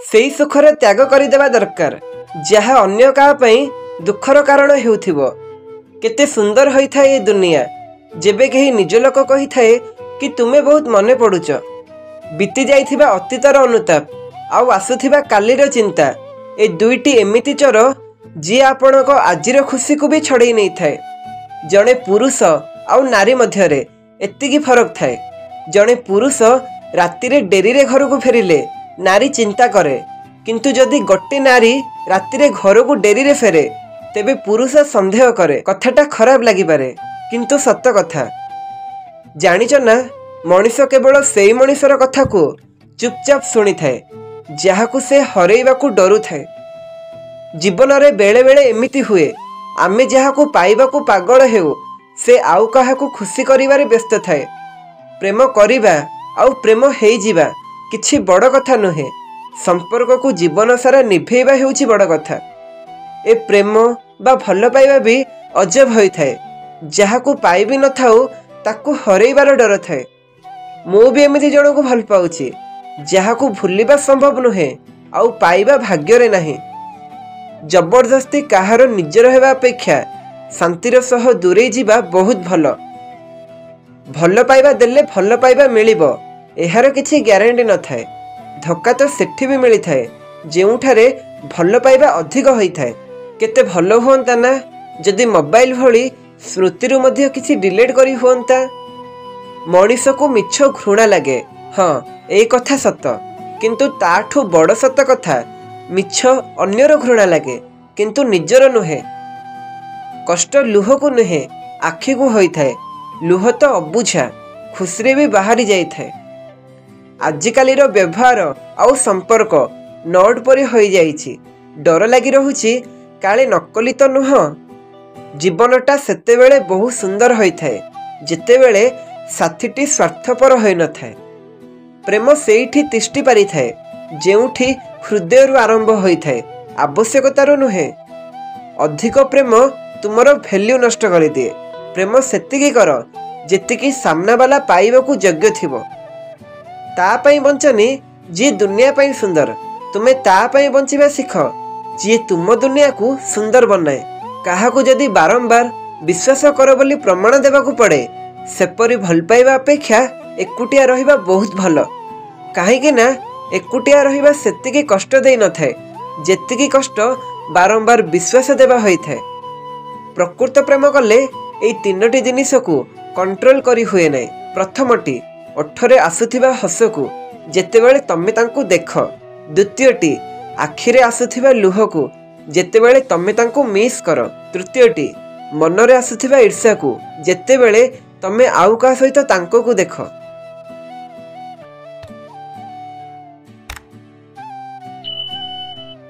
सेई सुखर त्याग करदेवा दरकार जहाँ अन्य का दुखर कारण हेउथिबो। केते सुंदर होइथा ए दुनिया जेबे कहीं निज लोक कही थाए कि तुमे बहुत मने पड़ुच। बीती जाइथिबा अतीतर अनुताप आउ आसुथिबा कालीर चिंता ए दुईटी एमिति चोर जी आपण को आजिर खुशी को भी छड़े नहीं थाए। जड़े पुरुष आउ नारी मध्यरे एतिकी फरक थाए। जड़े पुरुष रातिरे डेरी घर को फेरिले नारी चिंता करे, किंतु जदि गोटे नारी रातिरे घर को डेरी फेरे तेबे पुरुष संदेह करे। कथाटा खराब लागिपारे किंतु सत कथा। जानिच ना मनीष केवल सेई मनीषर कथा को चुपचाप शुणी थाए जहाकू से हरैवाकू डरू थाए। जीवन रे बेले बेले एमिति हुए आमे जहाकू पाइबाकू पागल हेउ से आउ काहाकू खुशी करिवारे व्यस्त थाए। प्रेम करिबा आउ प्रेम हेई जिबा किछि बड़ कथा नुहे। संपर्क को जीवन सारा निभेइबा हेउछि बड़ कथा। ए प्रेम बा भल पाइबा भी अजब होई थाए। जहाकू पाइबी न थाउ ताकू हरैबार डर थाए। मु भी एमिति जण को भल पाउछि जहाकू भूलिबा संभव नुहे आउ पाइबा भाग्य नाही। जबरदस्ती काहार निजर हेबा अपेक्षा शांतिर सह दूरे जीवा बहुत भल। भल पाइबा देले भल पाइबा मिलिबो एहार किछि ग्यारंटी न थाए। धक्का तो सेठी भी मिली थाए जेउठारे भल पाइबा अधिक होई थाए। केते भल हुअंता ना जदि मोबाइल भली स्मृति मध्य किछि डिलीट करी हुअंता। मनीष को मिछ घृणा लगे, हाँ ए कथा सत, किंतु ताठू बड़ सत कथा मिछ अन्यर घृणा लगे किंतु निजर नुहे। कष्ट लुह को नुहे आखि को होई थाए। लुह तो अबुझा खुशी भी बाहरी जाई थाए। आजिकालीर व्यवहार आउ संपर्क नोट परी होई जाइछि। डर लगी रहुछि काले नकली तो नुह। जीवनटा सेतेबेले बहुत सुंदर होई थाए जेतेबेले साथीटी स्वार्थपर होई न थाए। प्रेम सेइठी तिष्टि पारि थाए जेउठी हृदयरु आरंभ होई थाए, आवश्यकतार नुहे। अधिक प्रेम तुमर वैल्यू नष्ट कर दिए। प्रेम सेतिकी कर जेतिकी सामना वाला पाइबाकू योग्य थिबो। ता पई बंचनी जी दुनिया पई सुंदर। तुमे ता पई बंचिबा सिख जी तुम दुनिया को सुंदर बनाए। काहाकू जदि बारंबार विश्वास कर बोली प्रमाण देवाकू पड़े सेपरी भल पाइबा अपेक्षा एकुटिया रहिबा बहुत भल। काहेकि ना एकुटिया रहिबा सेतिकी कष्ट देई न थाए जेतिकी कष्ट बारंबार विश्वास देवा होई थाए। प्रकृत प्रेम कले एई तीनोटी जिनिस को कंट्रोल करी हुए नै। प्रथमटी ओठरे आसुथिबा हस को जेतेबेले तमे तांकू देख। द्वितीयटी आखिरे आसुथिबा लुह को जेतेबेले तमे तांकू मिस कर। तृतीयटी मनरे आसुथिबा ईर्ष्या को जेतेबेले तमे आउ का सहित तांको को देख।